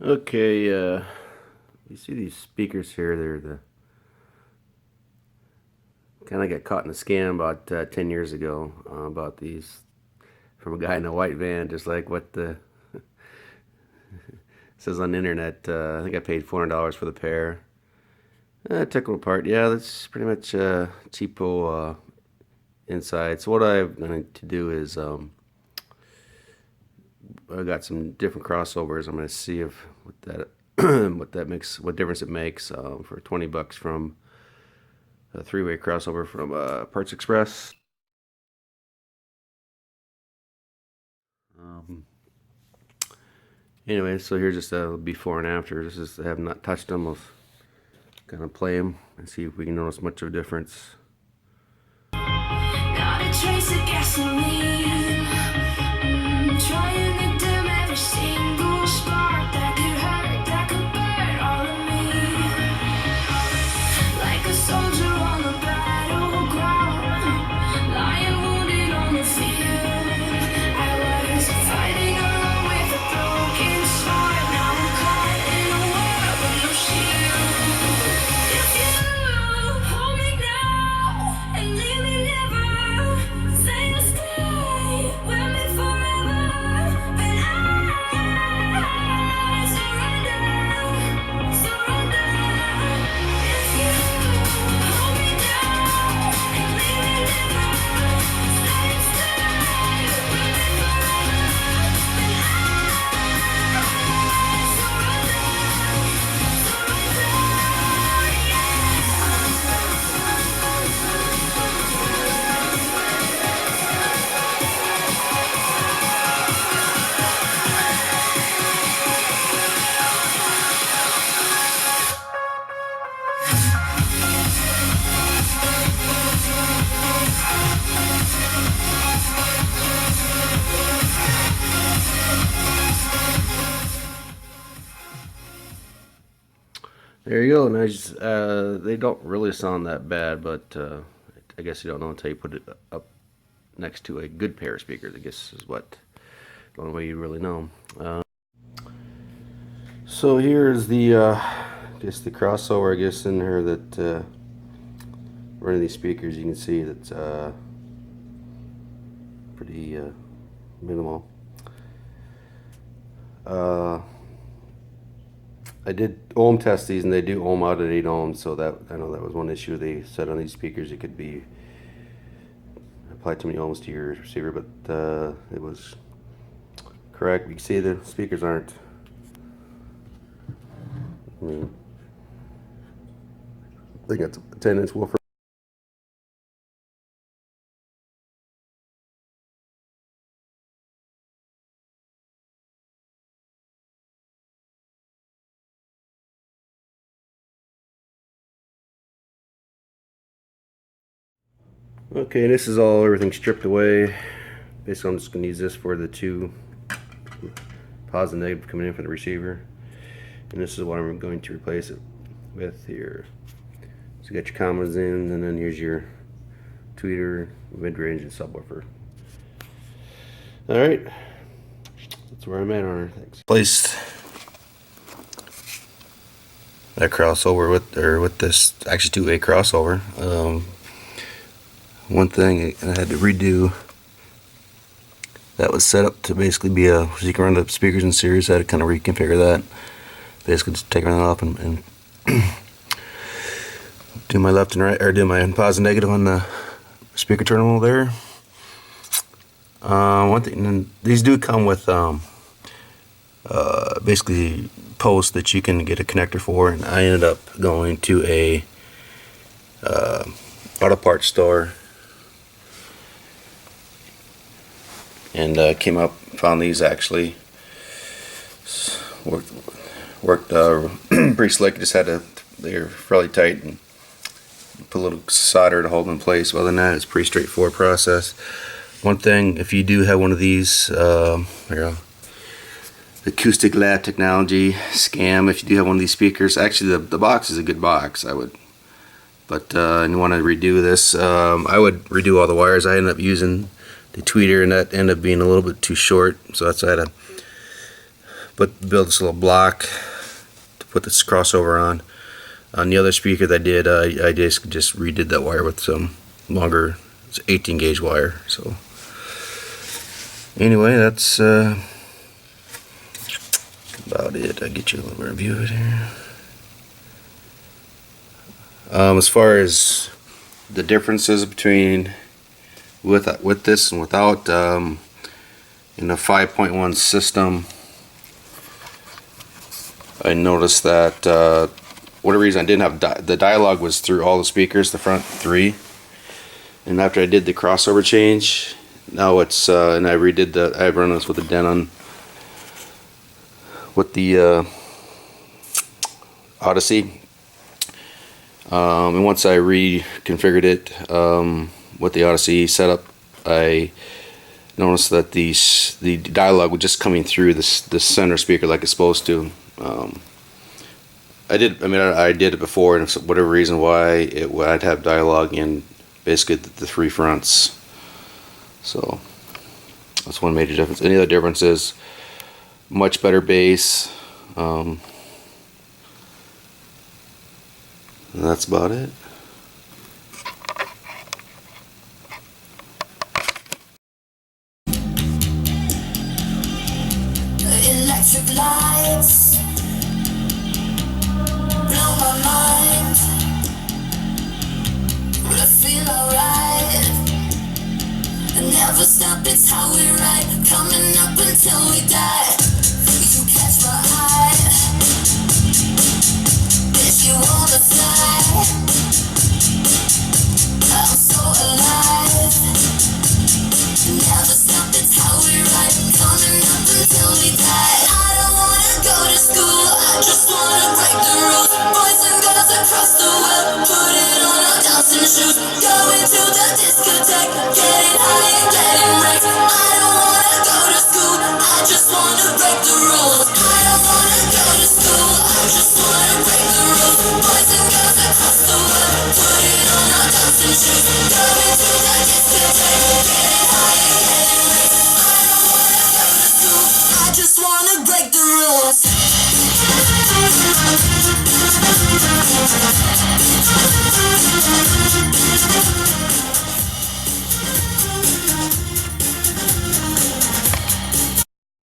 Okay, you see these speakers here? They're the kind of got caught in a scam about 10 years ago about these from a guy in a white van, just like what the says on the internet. I think I paid $400 for the pair. I took them apart. Yeah, that's pretty much cheapo inside. So what I'm going to do is I got some different crossovers. I'm going to see if what that what difference it makes for $20 from a three-way crossover from Parts Express. Anyway, so here's just a before and after. This is I have not touched them. I'll kind of play them and see if we can notice much of a difference. Got a trace of gasoline, trying to dim every single spark that could hurt, that could burn all of me. Like a soldier on the battleground, lying wounded on the field. I was fighting alone with a broken sword. Now I'm caught in a war with no shield. If you hold me now and leave me never, say you'll stay with me forever, then I surrender, surrender. If you hold me down and leave me never, say you'll stay with me forever, then I There you go. Nice. They don't really sound that bad, but I guess you don't know until you put it up next to a good pair of speakers. I guess is what the only way you really know. So here's the I guess the crossover. I guess in here that running these speakers, you can see that's pretty minimal. I did ohm test these, and they do ohm out at 8 ohms. So that I know that was one issue they said on these speakers. It could be apply too many ohms to your receiver, but it was correct. You can see the speakers aren't. I mean, they got a 10-inch woofer. Okay, this is all everything stripped away. Basically, I'm just going to use this for the two positive and negative coming in from the receiver, and this is what I'm going to replace it with here. So you got your commons in, and then here's your tweeter, mid-range, and subwoofer. All right, that's where I'm at on her. Thanks. Placed that crossover with this actually two-way crossover. One thing I had to redo that was set up to basically be so you can run the speakers in series. I had to kind of reconfigure that. Basically, just take everything off and do my left and right, or do my positive and negative on the speaker terminal there. One thing, and these do come with basically posts that you can get a connector for, and I ended up going to a auto parts store and found these actually worked pretty slick. Just they're fairly tight and put a little solder to hold them in place. Other than that, it's a pretty straightforward process. One thing, if you do have one of these, acoustic lab technology scam, if you do have one of these speakers, actually the box is a good box, but and you want to redo this, I would redo all the wires. I ended up using the tweeter, and that ended up being a little bit too short, so that's why I had to build this little block to put this crossover on. On the other speaker that I did, I just redid that wire with some longer, it's 18 gauge wire. So anyway, that's about it. I'll get you a little review of it here. As far as the differences between with this and without, in the 5.1 system, I noticed that whatever reason I didn't have the dialogue was through all the speakers, the front three, and after I did the crossover change, now it's and I redid I run this with the Denon with the Odyssey, and once I reconfigured it with the Odyssey setup, I noticed that the dialogue was just coming through the center speaker like it's supposed to. I did it before, and for whatever reason why I'd have dialogue in basically the three fronts. So that's one major difference. Any other difference is much better bass. And that's about it. Electric lights blow my mind, but I feel alright. Never stop, it's how we ride, coming up until we die. You catch my eye, bitch, you wanna fly. I'm so alive. Never stop, it's how we ride, coming up until we die. I don't wanna go to school, I just wanna break the rules. Boys and girls across the world, put it on our dancing shoes. Going to the discotheque, getting high and getting wrecked. I don't wanna go to school, I just wanna break the rules. I don't wanna go to school, I just wanna break the rules. Boys and girls across the world, put it on our dancing shoes. Going to